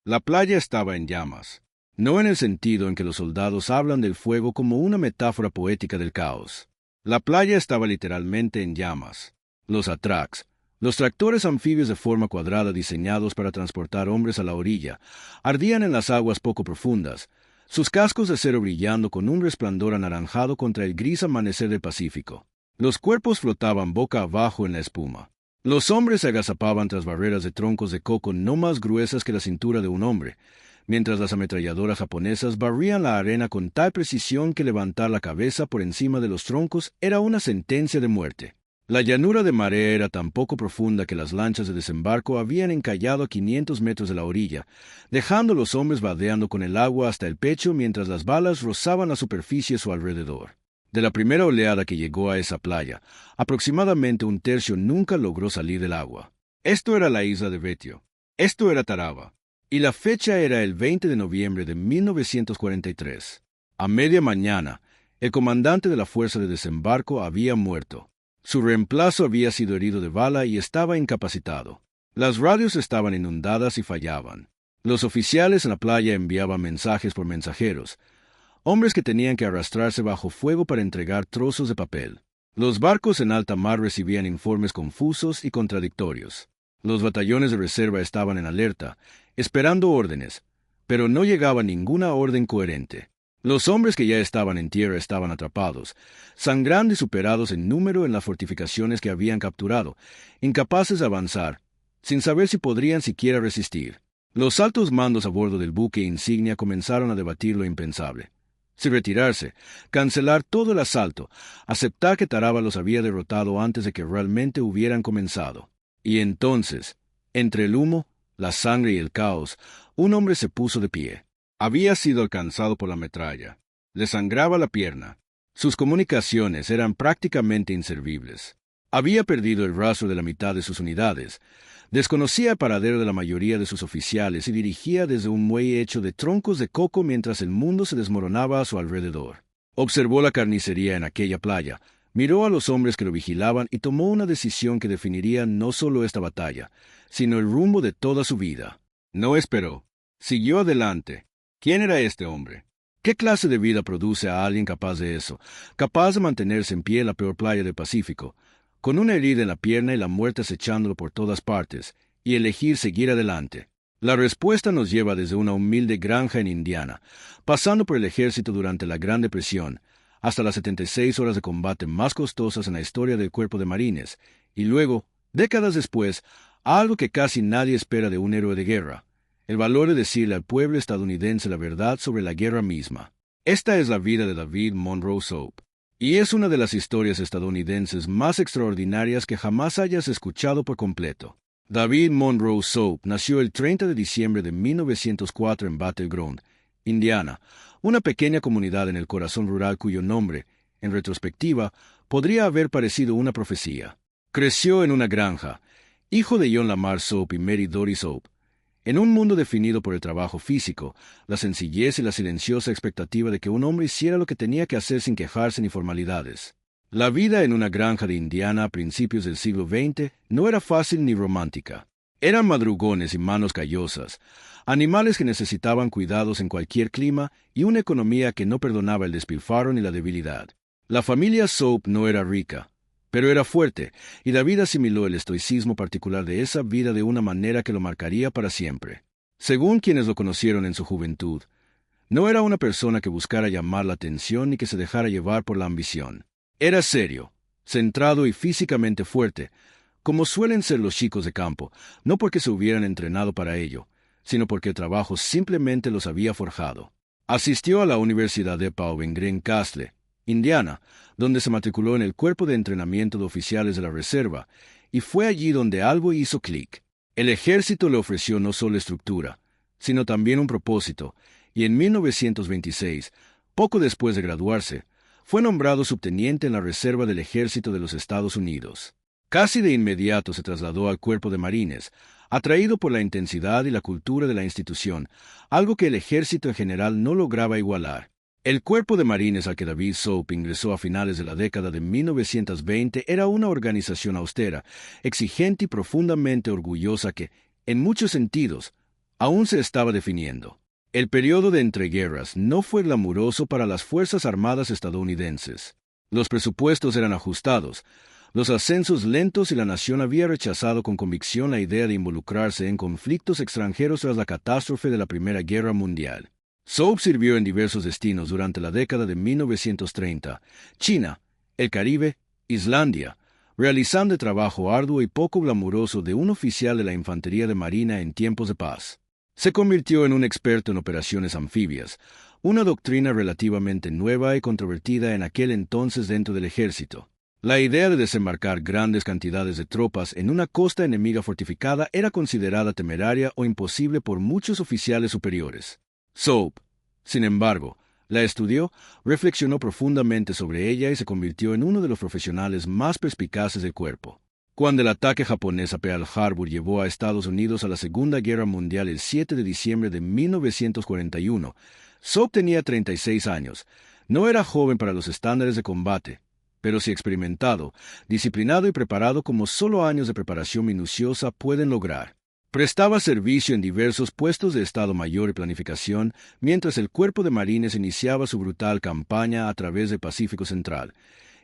La playa estaba en llamas. No en el sentido en que los soldados hablan del fuego como una metáfora poética del caos. La playa estaba literalmente en llamas. Los atracs, los tractores anfibios de forma cuadrada diseñados para transportar hombres a la orilla, ardían en las aguas poco profundas, sus cascos de acero brillando con un resplandor anaranjado contra el gris amanecer del Pacífico. Los cuerpos flotaban boca abajo en la espuma. Los hombres se agazapaban tras barreras de troncos de coco no más gruesas que la cintura de un hombre, mientras las ametralladoras japonesas barrían la arena con tal precisión que levantar la cabeza por encima de los troncos era una sentencia de muerte. La llanura de marea era tan poco profunda que las lanchas de desembarco habían encallado a 500 metros de la orilla, dejando a los hombres vadeando con el agua hasta el pecho mientras las balas rozaban la superficie a su alrededor. De la primera oleada que llegó a esa playa, aproximadamente un tercio nunca logró salir del agua. Esto era la isla de Vetio. Esto era Taraba. Y la fecha era el 20 de noviembre de 1943. A media mañana, el comandante de la fuerza de desembarco había muerto. Su reemplazo había sido herido de bala y estaba incapacitado. Las radios estaban inundadas y fallaban. Los oficiales en la playa enviaban mensajes por mensajeros, hombres que tenían que arrastrarse bajo fuego para entregar trozos de papel. Los barcos en alta mar recibían informes confusos y contradictorios. Los batallones de reserva estaban en alerta, esperando órdenes, pero no llegaba ninguna orden coherente. Los hombres que ya estaban en tierra estaban atrapados, sangrando y superados en número en las fortificaciones que habían capturado, incapaces de avanzar, sin saber si podrían siquiera resistir. Los altos mandos a bordo del buque insignia comenzaron a debatir lo impensable. Si retirarse, cancelar todo el asalto, aceptar que Taraba los había derrotado antes de que realmente hubieran comenzado. Y entonces, entre el humo, la sangre y el caos, un hombre se puso de pie. Había sido alcanzado por la metralla. Le sangraba la pierna. Sus comunicaciones eran prácticamente inservibles. Había perdido el rastro de la mitad de sus unidades. Desconocía el paradero de la mayoría de sus oficiales y dirigía desde un muelle hecho de troncos de coco mientras el mundo se desmoronaba a su alrededor. Observó la carnicería en aquella playa, miró a los hombres que lo vigilaban y tomó una decisión que definiría no solo esta batalla, sino el rumbo de toda su vida. No esperó. Siguió adelante. ¿Quién era este hombre? ¿Qué clase de vida produce a alguien capaz de eso, capaz de mantenerse en pie en la peor playa del Pacífico, con una herida en la pierna y la muerte acechándolo por todas partes, y elegir seguir adelante? La respuesta nos lleva desde una humilde granja en Indiana, pasando por el ejército durante la Gran Depresión, hasta las 76 horas de combate más costosas en la historia del Cuerpo de Marines, y luego, décadas después, a algo que casi nadie espera de un héroe de guerra: el valor de decirle al pueblo estadounidense la verdad sobre la guerra misma. Esta es la vida de David Monroe Soap, y es una de las historias estadounidenses más extraordinarias que jamás hayas escuchado por completo. David Monroe Soap nació el 30 de diciembre de 1904 en Battle Ground, Indiana, una pequeña comunidad en el corazón rural cuyo nombre, en retrospectiva, podría haber parecido una profecía. Creció en una granja, hijo de John Lamar Soap y Mary Dory Soap, en un mundo definido por el trabajo físico, la sencillez y la silenciosa expectativa de que un hombre hiciera lo que tenía que hacer sin quejarse ni formalidades. La vida en una granja de Indiana a principios del siglo XX no era fácil ni romántica. Eran madrugones y manos callosas, animales que necesitaban cuidados en cualquier clima y una economía que no perdonaba el despilfarro ni la debilidad. La familia Soap no era rica, pero era fuerte, y David asimiló el estoicismo particular de esa vida de una manera que lo marcaría para siempre. Según quienes lo conocieron en su juventud, no era una persona que buscara llamar la atención ni que se dejara llevar por la ambición. Era serio, centrado y físicamente fuerte, como suelen ser los chicos de campo, no porque se hubieran entrenado para ello, sino porque el trabajo simplemente los había forjado. Asistió a la Universidad de Pau en Green Castle, Indiana, donde se matriculó en el Cuerpo de Entrenamiento de Oficiales de la Reserva, y fue allí donde algo hizo clic. El ejército le ofreció no solo estructura, sino también un propósito, y en 1926, poco después de graduarse, fue nombrado subteniente en la Reserva del Ejército de los Estados Unidos. Casi de inmediato se trasladó al Cuerpo de Marines, atraído por la intensidad y la cultura de la institución, algo que el ejército en general no lograba igualar. El Cuerpo de Marines al que David Soap ingresó a finales de la década de 1920 era una organización austera, exigente y profundamente orgullosa que, en muchos sentidos, aún se estaba definiendo. El periodo de entreguerras no fue glamuroso para las Fuerzas Armadas estadounidenses. Los presupuestos eran ajustados, los ascensos lentos y la nación había rechazado con convicción la idea de involucrarse en conflictos extranjeros tras la catástrofe de la Primera Guerra Mundial. Soap sirvió en diversos destinos durante la década de 1930, China, el Caribe, Islandia, realizando el trabajo arduo y poco glamuroso de un oficial de la Infantería de Marina en tiempos de paz. Se convirtió en un experto en operaciones anfibias, una doctrina relativamente nueva y controvertida en aquel entonces dentro del ejército. La idea de desembarcar grandes cantidades de tropas en una costa enemiga fortificada era considerada temeraria o imposible por muchos oficiales superiores. Soap, sin embargo, la estudió, reflexionó profundamente sobre ella y se convirtió en uno de los profesionales más perspicaces del cuerpo. Cuando el ataque japonés a Pearl Harbor llevó a Estados Unidos a la Segunda Guerra Mundial el 7 de diciembre de 1941, Soap tenía 36 años. No era joven para los estándares de combate, pero sí experimentado, disciplinado y preparado como solo años de preparación minuciosa pueden lograr. Prestaba servicio en diversos puestos de Estado Mayor y planificación, mientras el Cuerpo de Marines iniciaba su brutal campaña a través del Pacífico Central,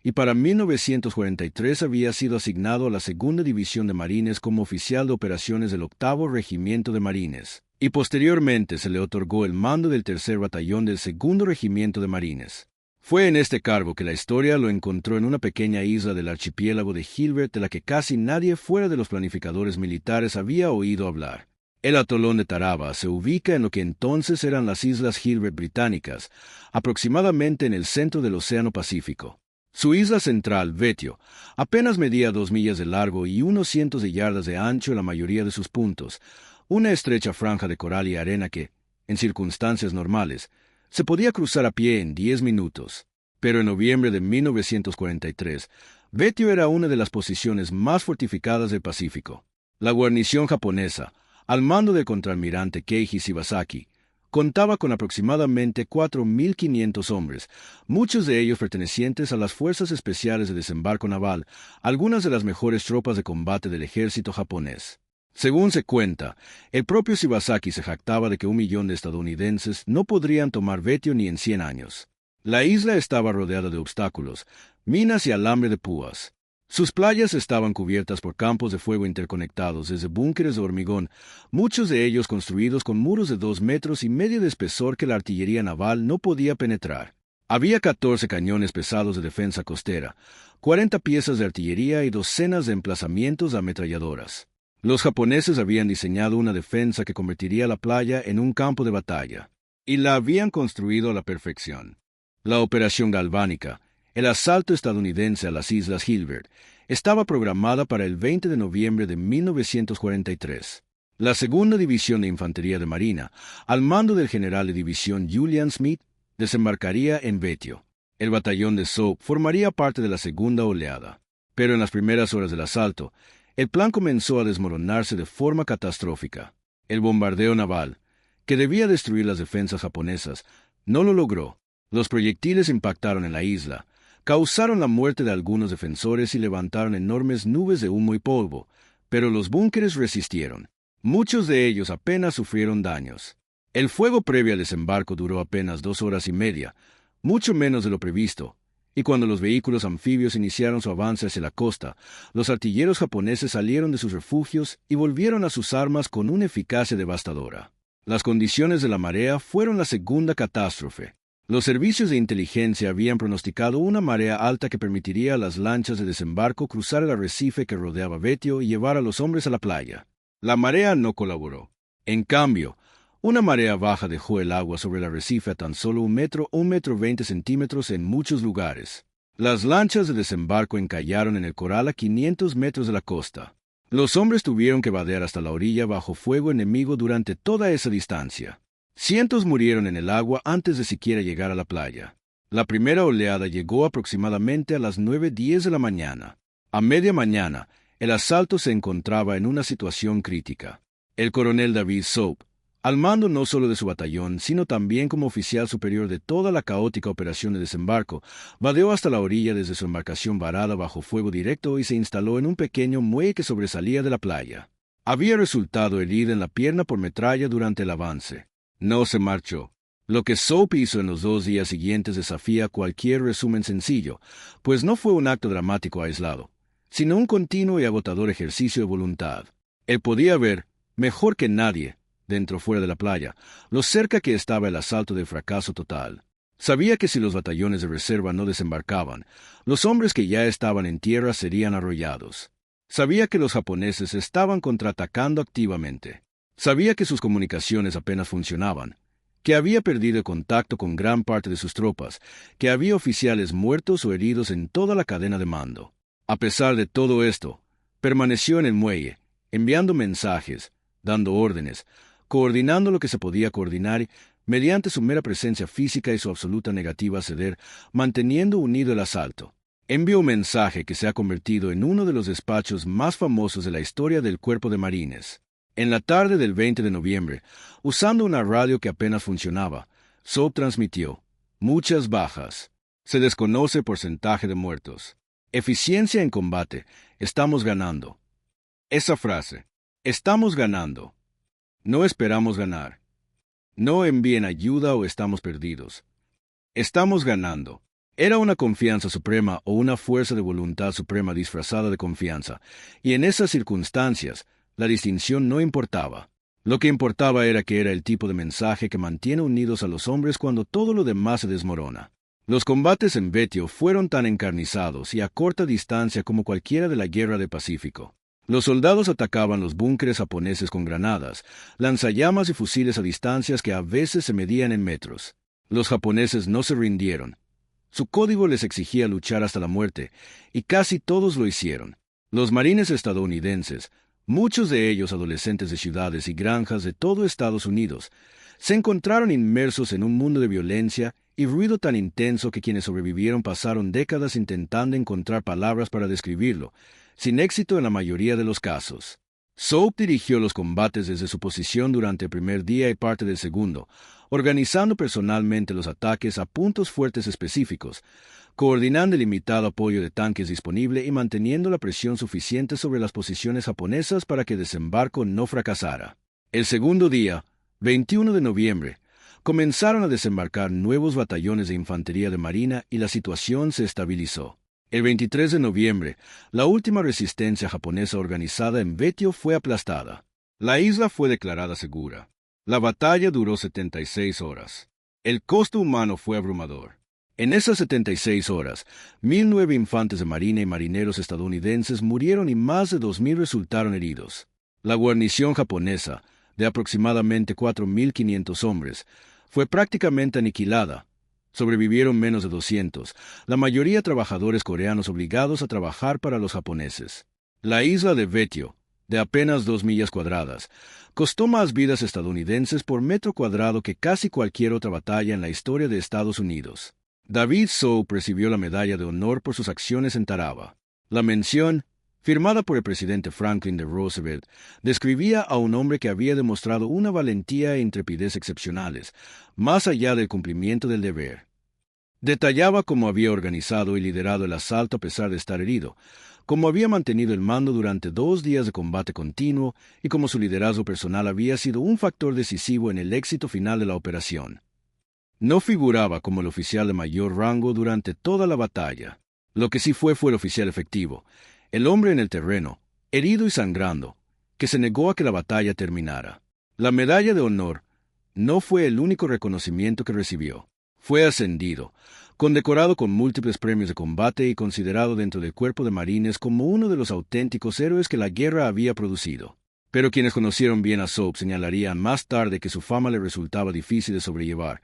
y para 1943 había sido asignado a la Segunda División de Marines como oficial de operaciones del 8º Regimiento de Marines, y posteriormente se le otorgó el mando del 3er Batallón del 2º Regimiento de Marines. Fue en este cargo que la historia lo encontró en una pequeña isla del archipiélago de Gilbert de la que casi nadie fuera de los planificadores militares había oído hablar. El atolón de Tarawa se ubica en lo que entonces eran las Islas Gilbert británicas, aproximadamente en el centro del Océano Pacífico. Su isla central, Vetio, apenas medía 2 millas de largo y unos cientos de yardas de ancho en la mayoría de sus puntos, una estrecha franja de coral y arena que, en circunstancias normales, se podía cruzar a pie en 10 minutos. Pero en noviembre de 1943, Vetio era una de las posiciones más fortificadas del Pacífico. La guarnición japonesa, al mando del contraalmirante Keiji Shibasaki, contaba con aproximadamente 4.500 hombres, muchos de ellos pertenecientes a las Fuerzas Especiales de Desembarco Naval, algunas de las mejores tropas de combate del ejército japonés. Según se cuenta, el propio Shibasaki se jactaba de que 1 millón de estadounidenses no podrían tomar Vetio ni en 100 años. La isla estaba rodeada de obstáculos, minas y alambre de púas. Sus playas estaban cubiertas por campos de fuego interconectados desde búnkeres de hormigón, muchos de ellos construidos con muros de 2,5 metros de espesor que la artillería naval no podía penetrar. Había 14 cañones pesados de defensa costera, 40 piezas de artillería y docenas de emplazamientos de ametralladoras. Los japoneses habían diseñado una defensa que convertiría la playa en un campo de batalla, y la habían construido a la perfección. La Operación Galvánica, el asalto estadounidense a las Islas Gilbert, estaba programada para el 20 de noviembre de 1943. La Segunda División de Infantería de Marina, al mando del general de división Julian Smith, desembarcaría en Vetio. El batallón de Soap formaría parte de la segunda oleada. Pero en las primeras horas del asalto, el plan comenzó a desmoronarse de forma catastrófica. El bombardeo naval, que debía destruir las defensas japonesas, no lo logró. Los proyectiles impactaron en la isla, causaron la muerte de algunos defensores y levantaron enormes nubes de humo y polvo, pero los búnkeres resistieron. Muchos de ellos apenas sufrieron daños. El fuego previo al desembarco duró apenas 2 horas y media, mucho menos de lo previsto, y cuando los vehículos anfibios iniciaron su avance hacia la costa, los artilleros japoneses salieron de sus refugios y volvieron a sus armas con una eficacia devastadora. Las condiciones de la marea fueron la segunda catástrofe. Los servicios de inteligencia habían pronosticado una marea alta que permitiría a las lanchas de desembarco cruzar el arrecife que rodeaba Vetio y llevar a los hombres a la playa. La marea no colaboró. En cambio, una marea baja dejó el agua sobre el arrecife a tan solo 1 metro o 1,20 metros en muchos lugares. Las lanchas de desembarco encallaron en el coral a 500 metros de la costa. Los hombres tuvieron que vadear hasta la orilla bajo fuego enemigo durante toda esa distancia. Cientos murieron en el agua antes de siquiera llegar a la playa. La primera oleada llegó aproximadamente a las 9:10 de la mañana. A media mañana, el asalto se encontraba en una situación crítica. El coronel David Soap, al mando no solo de su batallón, sino también como oficial superior de toda la caótica operación de desembarco, vadeó hasta la orilla desde su embarcación varada bajo fuego directo y se instaló en un pequeño muelle que sobresalía de la playa. Había resultado herida en la pierna por metralla durante el avance. No se marchó. Lo que Soap hizo en los 2 días siguientes desafía cualquier resumen sencillo, pues no fue un acto dramático aislado, sino un continuo y agotador ejercicio de voluntad. Él podía ver, mejor que nadie, dentro o fuera de la playa, lo cerca que estaba el asalto del fracaso total. Sabía que si los batallones de reserva no desembarcaban, los hombres que ya estaban en tierra serían arrollados. Sabía que los japoneses estaban contraatacando activamente. Sabía que sus comunicaciones apenas funcionaban, que había perdido el contacto con gran parte de sus tropas, que había oficiales muertos o heridos en toda la cadena de mando. A pesar de todo esto, permaneció en el muelle, enviando mensajes, dando órdenes, coordinando lo que se podía coordinar mediante su mera presencia física y su absoluta negativa a ceder, manteniendo unido el asalto. Envió un mensaje que se ha convertido en uno de los despachos más famosos de la historia del Cuerpo de Marines. En la tarde del 20 de noviembre, usando una radio que apenas funcionaba, Soap transmitió: muchas bajas. Se desconoce porcentaje de muertos. Eficiencia en combate. Estamos ganando. Esa frase, estamos ganando. No esperamos ganar. No envíen ayuda o estamos perdidos. Estamos ganando. Era una confianza suprema o una fuerza de voluntad suprema disfrazada de confianza, y en esas circunstancias, la distinción no importaba. Lo que importaba era que era el tipo de mensaje que mantiene unidos a los hombres cuando todo lo demás se desmorona. Los combates en Betio fueron tan encarnizados y a corta distancia como cualquiera de la Guerra del Pacífico. Los soldados atacaban los búnkeres japoneses con granadas, lanzallamas y fusiles a distancias que a veces se medían en metros. Los japoneses no se rindieron. Su código les exigía luchar hasta la muerte, y casi todos lo hicieron. Los marines estadounidenses, muchos de ellos adolescentes de ciudades y granjas de todo Estados Unidos, se encontraron inmersos en un mundo de violencia y ruido tan intenso que quienes sobrevivieron pasaron décadas intentando encontrar palabras para describirlo, sin éxito en la mayoría de los casos. Soap dirigió los combates desde su posición durante el primer día y parte del segundo, organizando personalmente los ataques a puntos fuertes específicos, coordinando el limitado apoyo de tanques disponible y manteniendo la presión suficiente sobre las posiciones japonesas para que el desembarco no fracasara. El segundo día, 21 de noviembre, comenzaron a desembarcar nuevos batallones de infantería de marina y la situación se estabilizó. El 23 de noviembre, la última resistencia japonesa organizada en Betio fue aplastada. La isla fue declarada segura. La batalla duró 76 horas. El costo humano fue abrumador. En esas 76 horas, 1,009 infantes de marina y marineros estadounidenses murieron y más de 2,000 resultaron heridos. La guarnición japonesa, de aproximadamente 4,500 hombres, fue prácticamente aniquilada. Sobrevivieron menos de 200, la mayoría trabajadores coreanos obligados a trabajar para los japoneses. La isla de Betio, de apenas 2 millas cuadradas, costó más vidas estadounidenses por metro cuadrado que casi cualquier otra batalla en la historia de Estados Unidos. David Soap recibió la Medalla de Honor por sus acciones en Tarawa. La mención, firmada por el presidente Franklin D. Roosevelt, describía a un hombre que había demostrado una valentía e intrepidez excepcionales, más allá del cumplimiento del deber. Detallaba cómo había organizado y liderado el asalto a pesar de estar herido, cómo había mantenido el mando durante 2 días de combate continuo y cómo su liderazgo personal había sido un factor decisivo en el éxito final de la operación. No figuraba como el oficial de mayor rango durante toda la batalla. Lo que sí fue el oficial efectivo, el hombre en el terreno, herido y sangrando, que se negó a que la batalla terminara. La Medalla de Honor no fue el único reconocimiento que recibió. Fue ascendido, condecorado con múltiples premios de combate y considerado dentro del Cuerpo de Marines como uno de los auténticos héroes que la guerra había producido. Pero quienes conocieron bien a Soap señalarían más tarde que su fama le resultaba difícil de sobrellevar,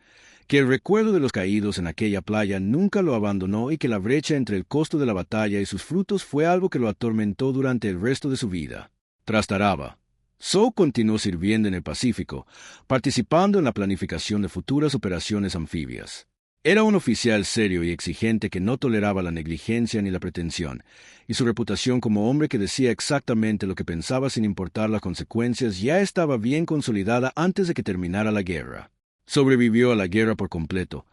que el recuerdo de los caídos en aquella playa nunca lo abandonó y que la brecha entre el costo de la batalla y sus frutos fue algo que lo atormentó durante el resto de su vida. Tras Tarawa, Soap continuó sirviendo en el Pacífico, participando en la planificación de futuras operaciones anfibias. Era un oficial serio y exigente que no toleraba la negligencia ni la pretensión, y su reputación como hombre que decía exactamente lo que pensaba sin importar las consecuencias ya estaba bien consolidada antes de que terminara la guerra. Sobrevivió a la guerra por completo,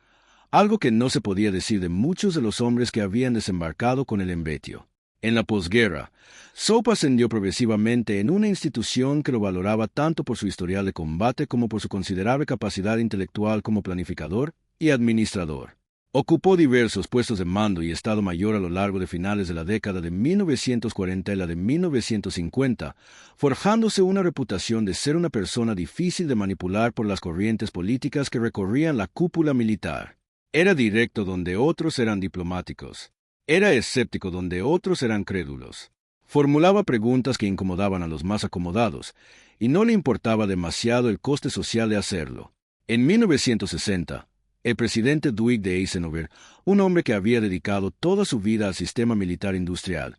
algo que no se podía decir de muchos de los hombres que habían desembarcado con él en Betio. En la posguerra, Soap ascendió progresivamente en una institución que lo valoraba tanto por su historial de combate como por su considerable capacidad intelectual como planificador y administrador. Ocupó diversos puestos de mando y Estado Mayor a lo largo de finales de la década de 1940 y la de 1950, forjándose una reputación de ser una persona difícil de manipular por las corrientes políticas que recorrían la cúpula militar. Era directo donde otros eran diplomáticos. Era escéptico donde otros eran crédulos. Formulaba preguntas que incomodaban a los más acomodados, y no le importaba demasiado el coste social de hacerlo. En 1960, el presidente Dwight D. Eisenhower, un hombre que había dedicado toda su vida al sistema militar industrial,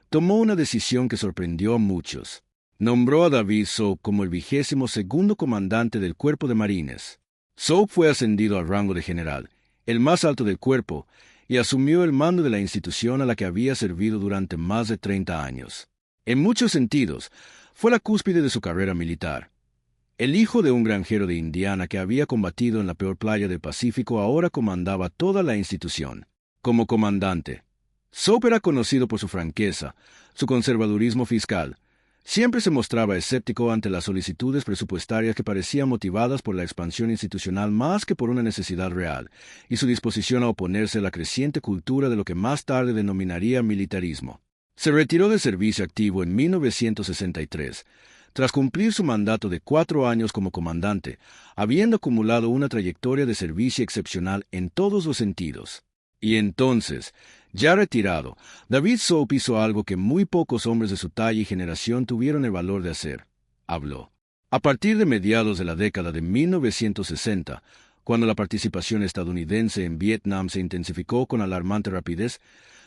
tomó una decisión que sorprendió a muchos. Nombró a David Soap como el 22º comandante del Cuerpo de Marines. Soap fue ascendido al rango de general, el más alto del cuerpo, y asumió el mando de la institución a la que había servido durante más de 30 años. En muchos sentidos, fue la cúspide de su carrera militar. El hijo de un granjero de Indiana que había combatido en la peor playa del Pacífico ahora comandaba toda la institución. Como comandante, Soap era conocido por su franqueza, su conservadurismo fiscal. Siempre se mostraba escéptico ante las solicitudes presupuestarias que parecían motivadas por la expansión institucional más que por una necesidad real, y su disposición a oponerse a la creciente cultura de lo que más tarde denominaría militarismo. Se retiró del servicio activo en 1963, tras cumplir su mandato de 4 años como comandante, habiendo acumulado una trayectoria de servicio excepcional en todos los sentidos. Y entonces, ya retirado, David Soap hizo algo que muy pocos hombres de su talla y generación tuvieron el valor de hacer. Habló. A partir de mediados de la década de 1960, cuando la participación estadounidense en Vietnam se intensificó con alarmante rapidez,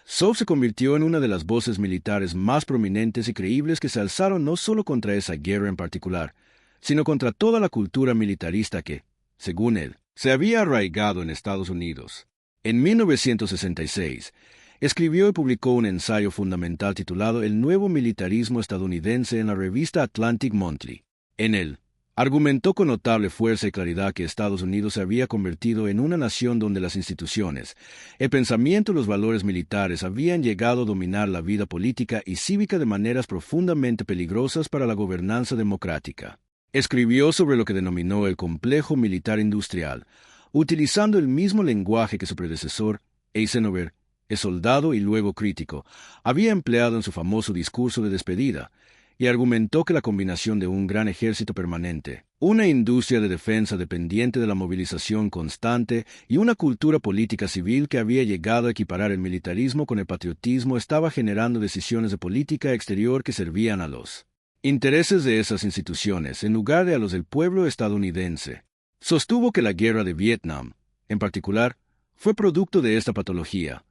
Soap se convirtió en una de las voces militares más prominentes y creíbles que se alzaron no solo contra esa guerra en particular, sino contra toda la cultura militarista que, según él, se había arraigado en Estados Unidos. En 1966, escribió y publicó un ensayo fundamental titulado El nuevo militarismo estadounidense en la revista Atlantic Monthly. En él, argumentó con notable fuerza y claridad que Estados Unidos se había convertido en una nación donde las instituciones, el pensamiento y los valores militares habían llegado a dominar la vida política y cívica de maneras profundamente peligrosas para la gobernanza democrática. Escribió sobre lo que denominó el complejo militar industrial, utilizando el mismo lenguaje que su predecesor, Eisenhower, el soldado y luego crítico, había empleado en su famoso discurso de despedida, y argumentó que la combinación de un gran ejército permanente, una industria de defensa dependiente de la movilización constante y una cultura política civil que había llegado a equiparar el militarismo con el patriotismo estaba generando decisiones de política exterior que servían a los intereses de esas instituciones en lugar de a los del pueblo estadounidense. Sostuvo que la guerra de Vietnam, en particular, fue producto de esta patología.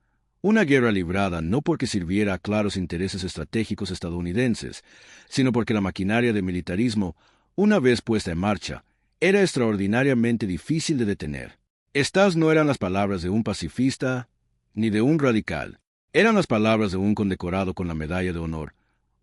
Una guerra librada no porque sirviera a claros intereses estratégicos estadounidenses, sino porque la maquinaria del militarismo, una vez puesta en marcha, era extraordinariamente difícil de detener. Estas no eran las palabras de un pacifista ni de un radical. Eran las palabras de un condecorado con la Medalla de Honor,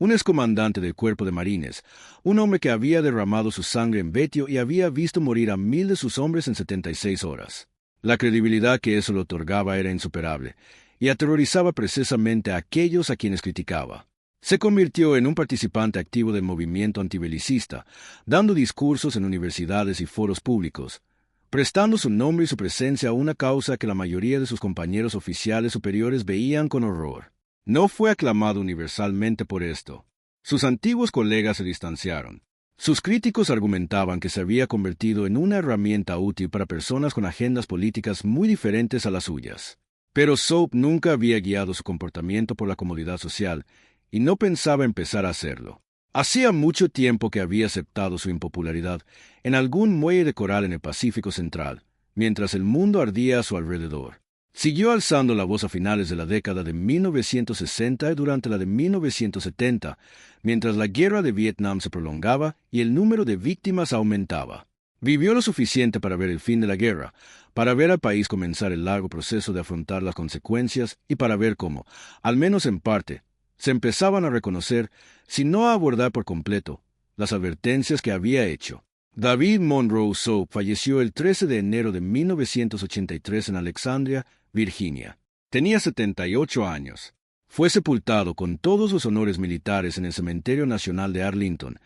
un excomandante del Cuerpo de Marines, un hombre que había derramado su sangre en Betio y había visto morir a 1000 de sus hombres en 76 horas. La credibilidad que eso le otorgaba era insuperable, y aterrorizaba precisamente a aquellos a quienes criticaba. Se convirtió en un participante activo del movimiento antibelicista, dando discursos en universidades y foros públicos, prestando su nombre y su presencia a una causa que la mayoría de sus compañeros oficiales superiores veían con horror. No fue aclamado universalmente por esto. Sus antiguos colegas se distanciaron. Sus críticos argumentaban que se había convertido en una herramienta útil para personas con agendas políticas muy diferentes a las suyas. Pero Soap nunca había guiado su comportamiento por la comodidad social, y no pensaba empezar a hacerlo. Hacía mucho tiempo que había aceptado su impopularidad en algún muelle de coral en el Pacífico Central, mientras el mundo ardía a su alrededor. Siguió alzando la voz a finales de la década de 1960 y durante la de 1970, mientras la guerra de Vietnam se prolongaba y el número de víctimas aumentaba. Vivió lo suficiente para ver el fin de la guerra, para ver al país comenzar el largo proceso de afrontar las consecuencias y para ver cómo, al menos en parte, se empezaban a reconocer, si no a abordar por completo, las advertencias que había hecho. David Monroe Soap falleció el 13 de enero de 1983 en Alexandria, Virginia. Tenía 78 años. Fue sepultado con todos los honores militares en el Cementerio Nacional de Arlington,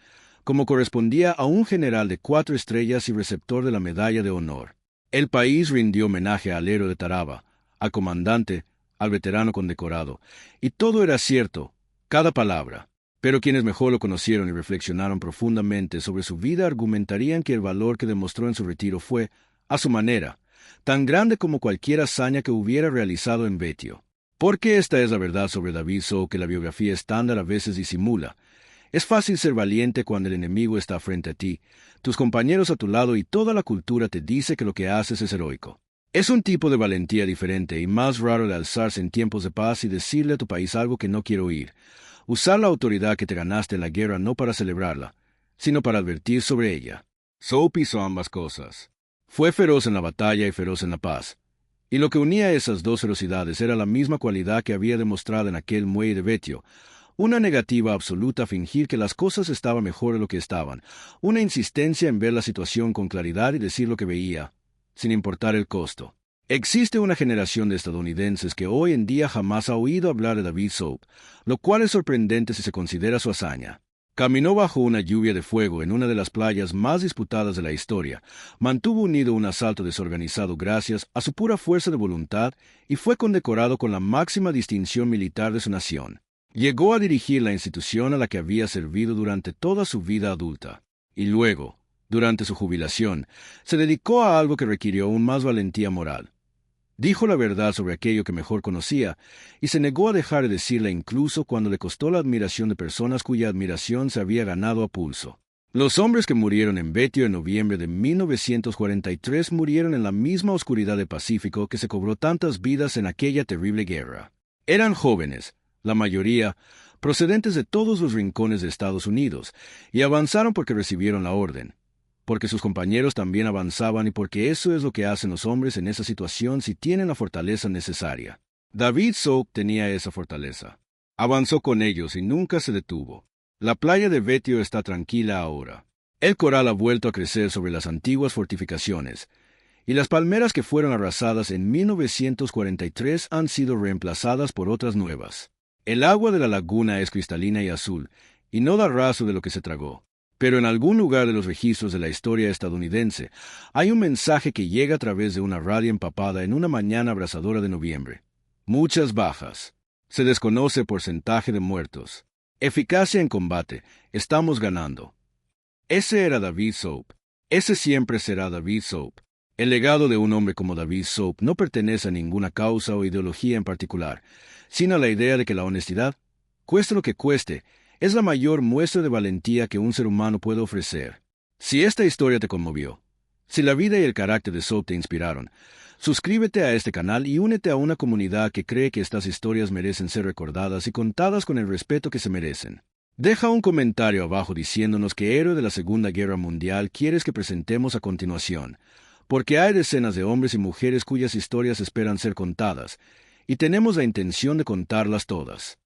como correspondía a un general de 4 estrellas y receptor de la Medalla de Honor. El país rindió homenaje al héroe de Taraba, al comandante, al veterano condecorado, y todo era cierto, cada palabra. Pero quienes mejor lo conocieron y reflexionaron profundamente sobre su vida argumentarían que el valor que demostró en su retiro fue, a su manera, tan grande como cualquier hazaña que hubiera realizado en Betio. Porque esta es la verdad sobre David Soap que la biografía estándar a veces disimula. Es fácil ser valiente cuando el enemigo está frente a ti, tus compañeros a tu lado y toda la cultura te dice que lo que haces es heroico. Es un tipo de valentía diferente y más raro de alzarse en tiempos de paz y decirle a tu país algo que no quiero oír. Usar la autoridad que te ganaste en la guerra no para celebrarla, sino para advertir sobre ella. Soap hizo ambas cosas. Fue feroz en la batalla y feroz en la paz. Y lo que unía esas dos ferocidades era la misma cualidad que había demostrado en aquel muelle de Betio, una negativa absoluta a fingir que las cosas estaban mejor de lo que estaban, una insistencia en ver la situación con claridad y decir lo que veía, sin importar el costo. Existe una generación de estadounidenses que hoy en día jamás ha oído hablar de David Soap, lo cual es sorprendente si se considera su hazaña. Caminó bajo una lluvia de fuego en una de las playas más disputadas de la historia, mantuvo unido un asalto desorganizado gracias a su pura fuerza de voluntad y fue condecorado con la máxima distinción militar de su nación. Llegó a dirigir la institución a la que había servido durante toda su vida adulta. Y luego, durante su jubilación, se dedicó a algo que requirió aún más valentía moral. Dijo la verdad sobre aquello que mejor conocía, y se negó a dejar de decirla incluso cuando le costó la admiración de personas cuya admiración se había ganado a pulso. Los hombres que murieron en Betio en noviembre de 1943 murieron en la misma oscuridad del Pacífico que se cobró tantas vidas en aquella terrible guerra. Eran jóvenes, la mayoría, procedentes de todos los rincones de Estados Unidos, y avanzaron porque recibieron la orden, porque sus compañeros también avanzaban y porque eso es lo que hacen los hombres en esa situación si tienen la fortaleza necesaria. David Soap tenía esa fortaleza. Avanzó con ellos y nunca se detuvo. La playa de Betio está tranquila ahora. El coral ha vuelto a crecer sobre las antiguas fortificaciones, y las palmeras que fueron arrasadas en 1943 han sido reemplazadas por otras nuevas. El agua de la laguna es cristalina y azul, y no da rastro de lo que se tragó. Pero en algún lugar de los registros de la historia estadounidense hay un mensaje que llega a través de una radio empapada en una mañana abrasadora de noviembre. Muchas bajas. Se desconoce porcentaje de muertos. Eficacia en combate. Estamos ganando. Ese era David Soap. Ese siempre será David Soap. El legado de un hombre como David Soap no pertenece a ninguna causa o ideología en particular, sino a la idea de que la honestidad, cueste lo que cueste, es la mayor muestra de valentía que un ser humano puede ofrecer. Si esta historia te conmovió, si la vida y el carácter de Soap te inspiraron, suscríbete a este canal y únete a una comunidad que cree que estas historias merecen ser recordadas y contadas con el respeto que se merecen. Deja un comentario abajo diciéndonos qué héroe de la Segunda Guerra Mundial quieres que presentemos a continuación, porque hay decenas de hombres y mujeres cuyas historias esperan ser contadas, y tenemos la intención de contarlas todas.